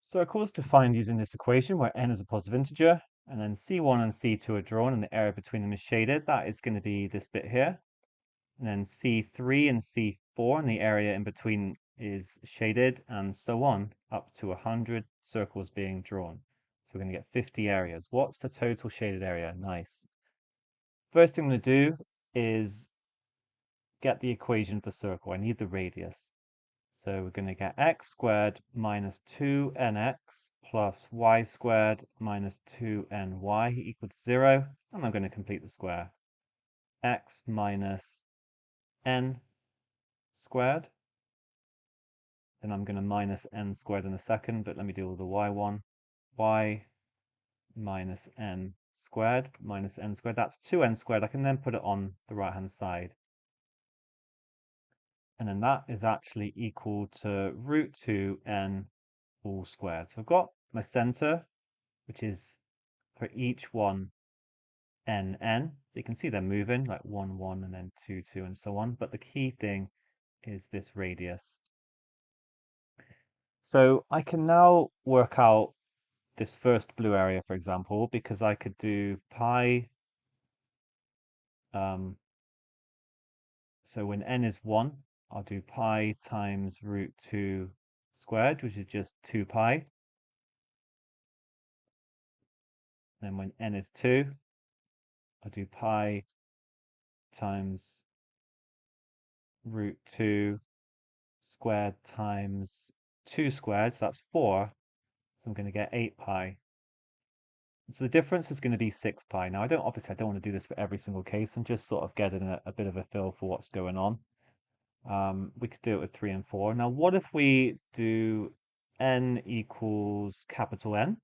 Circle is defined using this equation where n is a positive integer, and then C1 and C2 are drawn and the area between them is shaded. That is going to be this bit here. And then C3 and C4 and the area in between is shaded, and so on, up to 100 circles being drawn. So we're going to get 50 areas. What's the total shaded area? Nice. First thing I'm going to do is get the equation for the circle. I need the radius. So we're going to get x squared minus 2nx plus y squared minus 2ny equal to 0. And I'm going to complete the square. X minus n squared. Then I'm going to minus n squared in a second, but let me do all the y one. Y minus n squared minus n squared. That's 2n squared. I can then put it on the right-hand side. And then that is actually equal to root 2n all squared. So I've got my center, which is for each one n. So you can see they're moving like 1, 1, and then 2, 2, and so on. But the key thing is this radius. So I can now work out this first blue area, for example, because I could do pi. So when n is 1, I'll do pi times root 2 squared, which is just 2 pi. Then when n is 2, I'll do pi times root 2 squared times 2 squared, so that's 4. So I'm going to get 8 pi. So the difference is going to be 6 pi. Now, obviously, I don't want to do this for every single case. I'm just sort of getting a bit of a feel for what's going on. We could do it with 3 and 4. Now, what if we do n equals capital N?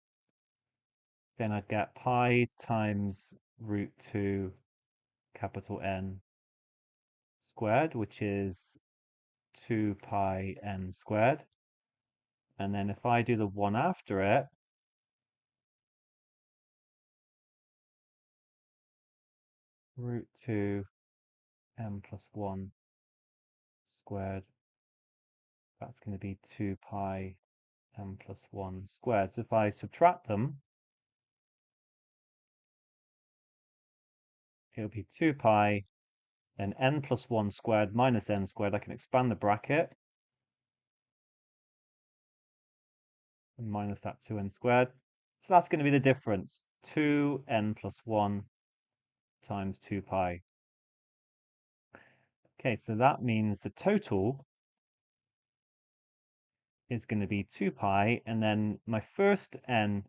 Then I'd get pi times root 2 capital N squared, which is 2 pi n squared. And then if I do the one after it, root 2 m plus 1 squared, that's going to be 2 pi m plus 1 squared. So if I subtract them, it'll be 2 pi, then n plus 1 squared minus n squared. I can expand the bracket and minus that 2n squared. So that's going to be the difference, 2n plus 1 times 2 pi. Okay, so that means the total is going to be 2 pi, and then my first n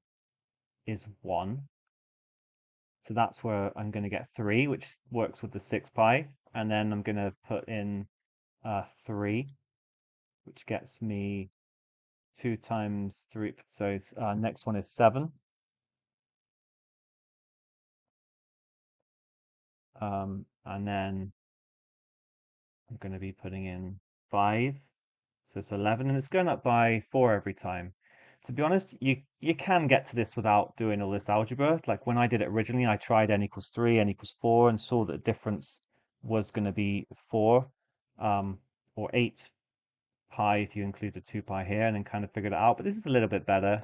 is 1. So that's where I'm going to get 3, which works with the 6 pi. And then I'm going to put in 3, which gets me 2 times 3. So next one is 7. And then I'm going to be putting in 5. So it's 11, and it's going up by 4 every time. To be honest, you can get to this without doing all this algebra. Like when I did it originally, I tried n equals 3, n equals 4, and saw that the difference was going to be 4, or 8 pi if you include the 2 pi here, and then kind of figured it out. But this is a little bit better.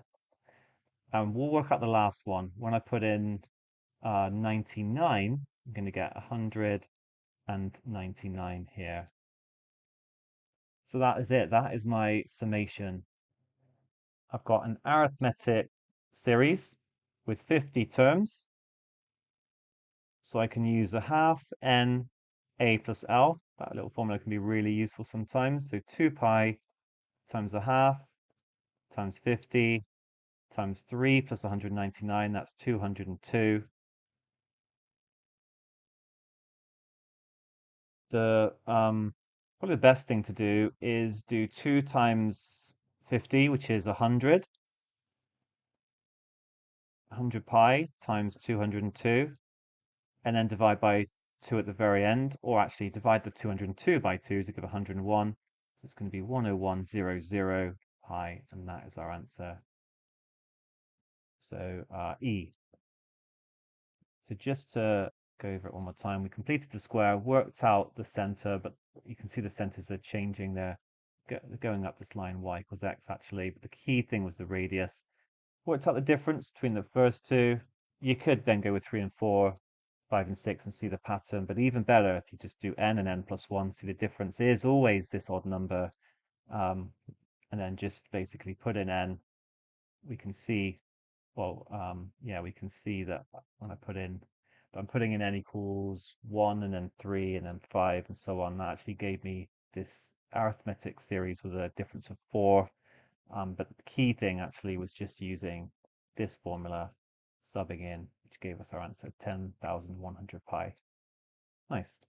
And we'll work out the last one. When I put in 99, I'm going to get 199 here. So that is it. That is my summation. I've got an arithmetic series with 50 terms. So I can use a half n a plus l. That little formula can be really useful sometimes. So 2 pi times a half times 50 times 3 plus 199, that's 202. Probably the best thing to do is do 2 times 50, which is 100. 100 pi times 202, and then divide by 2 at the very end, or actually divide the 202 by 2 to give 101. So it's going to be 10100 pi, and that is our answer. So E. So just to go over it one more time, we completed the square, worked out the center, but you can see the centers are changing there. going up this line y equals x actually, but the key thing was the radius. Worked out the difference between the first two. You could then go with 3 and 4, 5 and 6 and see the pattern, but even better if you just do n and n plus 1, see the difference is always this odd number. And then just basically put in n, we can see, well, yeah, we can see that when I'm putting in n equals 1 and then 3 and then 5 and so on, that actually gave me this arithmetic series with a difference of 4. But the key thing actually was just using this formula, subbing in, which gave us our answer, 10,100 pi. Nice.